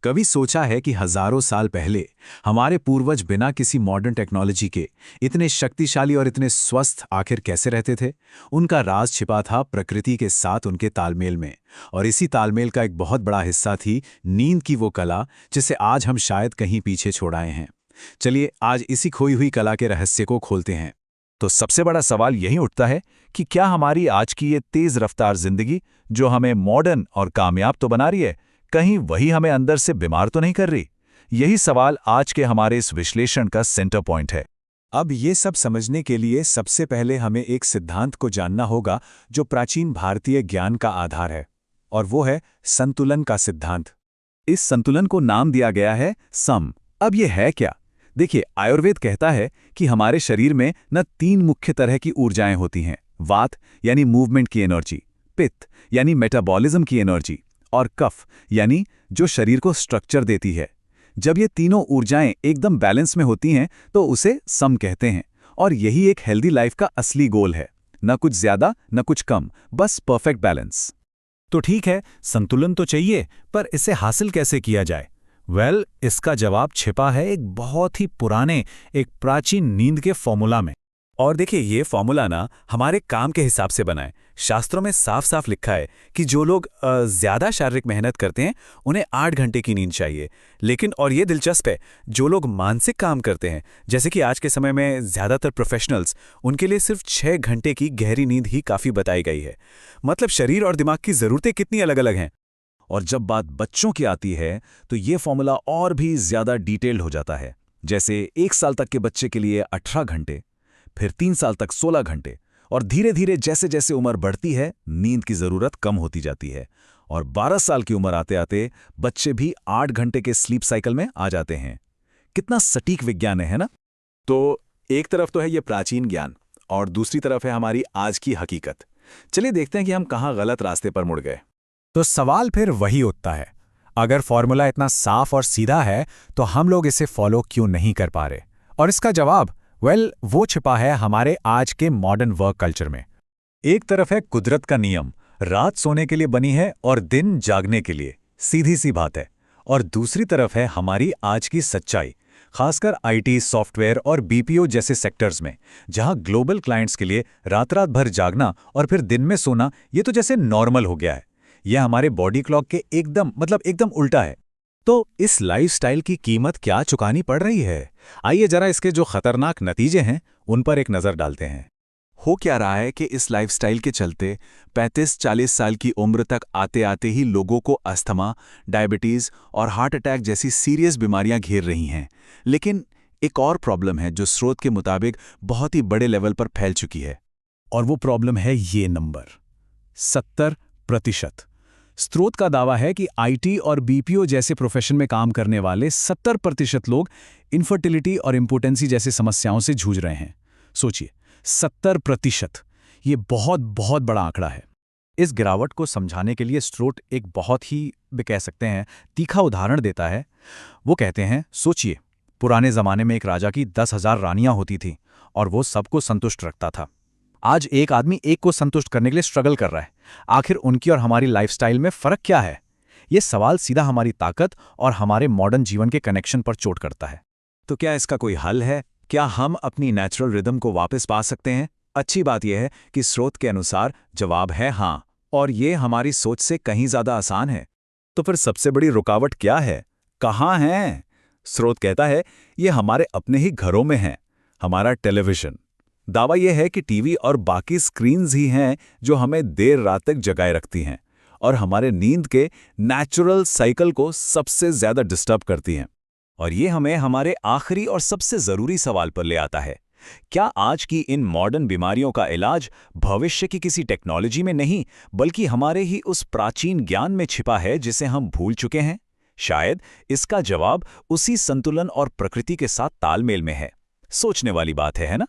कभी सोचा है कि हजारों साल पहले हमारे पूर्वज बिना किसी मॉडर्न टेक्नोलॉजी के इतने शक्तिशाली और इतने स्वस्थ आखिर कैसे रहते थे? उनका राज छिपा था प्रकृति के साथ उनके तालमेल में। और इसी तालमेल का एक बहुत बड़ा हिस्सा थी नींद की वो कला, जिसे आज हम शायद कहीं पीछे छोड़ आए हैं। चलिए आज इसी खोई हुई कला के रहस्य को खोलते हैं। तो सबसे बड़ा सवाल यही उठता है कि क्या हमारी आज की ये तेज रफ्तार जिंदगी, जो हमें मॉडर्न और कामयाब तो बना रही है, कहीं वही हमें अंदर से बीमार तो नहीं कर रही? यही सवाल आज के हमारे इस विश्लेषण का सेंटर पॉइंट है। अब ये सब समझने के लिए सबसे पहले हमें एक सिद्धांत को जानना होगा जो प्राचीन भारतीय ज्ञान का आधार है, और वो है संतुलन का सिद्धांत। इस संतुलन को नाम दिया गया है सम। अब ये है क्या? देखिए, आयुर्वेद कहता है कि हमारे शरीर में न 3 मुख्य तरह की ऊर्जाएं होती हैं: वात यानी मूवमेंट की एनर्जी, पित्त यानी मेटाबॉलिज्म की एनर्जी, और कफ यानी जो शरीर को स्ट्रक्चर देती है। जब ये तीनों ऊर्जाएं एकदम बैलेंस में होती हैं तो उसे सम कहते हैं। और यही एक हेल्दी लाइफ का असली गोल है, न कुछ ज्यादा न कुछ कम, बस परफेक्ट बैलेंस। तो ठीक है, संतुलन तो चाहिए, पर इसे हासिल कैसे किया जाए? इसका जवाब छिपा है एक बहुत ही पुराने, एक प्राचीन नींद के फॉर्मूला में। और देखिए, ये फॉर्मूला ना हमारे काम के हिसाब से बना है। शास्त्रों में साफ साफ लिखा है कि जो लोग ज्यादा शारीरिक मेहनत करते हैं उन्हें 8 घंटे की नींद चाहिए। लेकिन और ये दिलचस्प है, जो लोग मानसिक काम करते हैं, जैसे कि आज के समय में ज्यादातर प्रोफेशनल्स, उनके लिए सिर्फ 6 घंटे की गहरी नींद ही काफी बताई गई है। मतलब शरीर और दिमाग की जरूरतें कितनी अलग अलग हैं। और जब बात बच्चों की आती है तो ये फॉर्मूला और भी ज्यादा डिटेल्ड हो जाता है। जैसे 1 साल तक के बच्चे के लिए 18 घंटे, फिर 3 साल तक 16 घंटे, और धीरे धीरे जैसे जैसे उम्र बढ़ती है नींद की जरूरत कम होती जाती है। और 12 साल की उम्र आते आते बच्चे भी 8 घंटे के स्लीप साइकिल में आ जाते हैं। कितना सटीक विज्ञान है ना? तो एक तरफ तो है ये प्राचीन ज्ञान, और दूसरी तरफ है हमारी आज की हकीकत। चलिए देखते हैं कि हम कहाँ गलत रास्ते पर मुड़ गए। तो सवाल फिर वही उठता है, अगर फॉर्मूला इतना साफ और सीधा है तो हम लोग इसे फॉलो क्यों नहीं कर पा रहे? और इसका जवाब वो छिपा है हमारे आज के मॉडर्न वर्क कल्चर में। एक तरफ है कुदरत का नियम, रात सोने के लिए बनी है और दिन जागने के लिए, सीधी सी बात है। और दूसरी तरफ है हमारी आज की सच्चाई, खासकर आईटी, सॉफ्टवेयर और बीपीओ जैसे सेक्टर्स में, जहां ग्लोबल क्लाइंट्स के लिए रात रात भर जागना और फिर दिन में सोना ये तो जैसे नॉर्मल हो गया है। यह हमारे बॉडी क्लॉक के एकदम उल्टा है। तो इस लाइफस्टाइल की कीमत क्या चुकानी पड़ रही है? आइए जरा इसके जो खतरनाक नतीजे हैं उन पर एक नजर डालते हैं। हो क्या रहा है कि इस लाइफस्टाइल के चलते 35-40 साल की उम्र तक आते आते ही लोगों को अस्थमा, डायबिटीज और हार्ट अटैक जैसी सीरियस बीमारियां घेर रही हैं। लेकिन एक और प्रॉब्लम है जो स्रोत के मुताबिक बहुत ही बड़े लेवल पर फैल चुकी है। और वो प्रॉब्लम है ये नंबर 70%। स्रोत का दावा है कि आईटी और बीपीओ जैसे प्रोफेशन में काम करने वाले 70% लोग इनफर्टिलिटी और इम्पोटेंसी जैसी समस्याओं से जूझ रहे हैं। सोचिए, 70%, ये बहुत बहुत बड़ा आंकड़ा है। इस गिरावट को समझाने के लिए स्रोत एक बहुत ही कह सकते हैं तीखा उदाहरण देता है। वो कहते हैं, सोचिए, पुराने जमाने में एक राजा की 10,000 रानियां होती थीं और वो सबको संतुष्ट रखता था। आज एक आदमी एक को संतुष्ट करने के लिए स्ट्रगल कर रहा है। आखिर उनकी और हमारी लाइफस्टाइल में फर्क क्या है? ये सवाल सीधा हमारी ताकत और हमारे मॉडर्न जीवन के कनेक्शन पर चोट करता है। तो क्या इसका कोई हल है? क्या हम अपनी नेचुरल रिदम को वापस पा सकते हैं? अच्छी बात यह है कि स्रोत के अनुसार जवाब है हाँ, और ये हमारी सोच से कहीं ज्यादा आसान है। तो फिर सबसे बड़ी रुकावट क्या है? कहाँ है? स्रोत कहता है ये हमारे अपने ही घरों में है। हमारा टेलीविजन। दावा यह है कि टीवी और बाकी स्क्रीन्स ही हैं जो हमें देर रात तक जगाए रखती हैं और हमारे नींद के नेचुरल साइकिल को सबसे ज्यादा डिस्टर्ब करती हैं। और ये हमें हमारे आखिरी और सबसे जरूरी सवाल पर ले आता है, क्या आज की इन मॉडर्न बीमारियों का इलाज भविष्य की किसी टेक्नोलॉजी में नहीं, बल्कि हमारे ही उस प्राचीन ज्ञान में छिपा है जिसे हम भूल चुके हैं? शायद इसका जवाब उसी संतुलन और प्रकृति के साथ तालमेल में है। सोचने वाली बात है ना?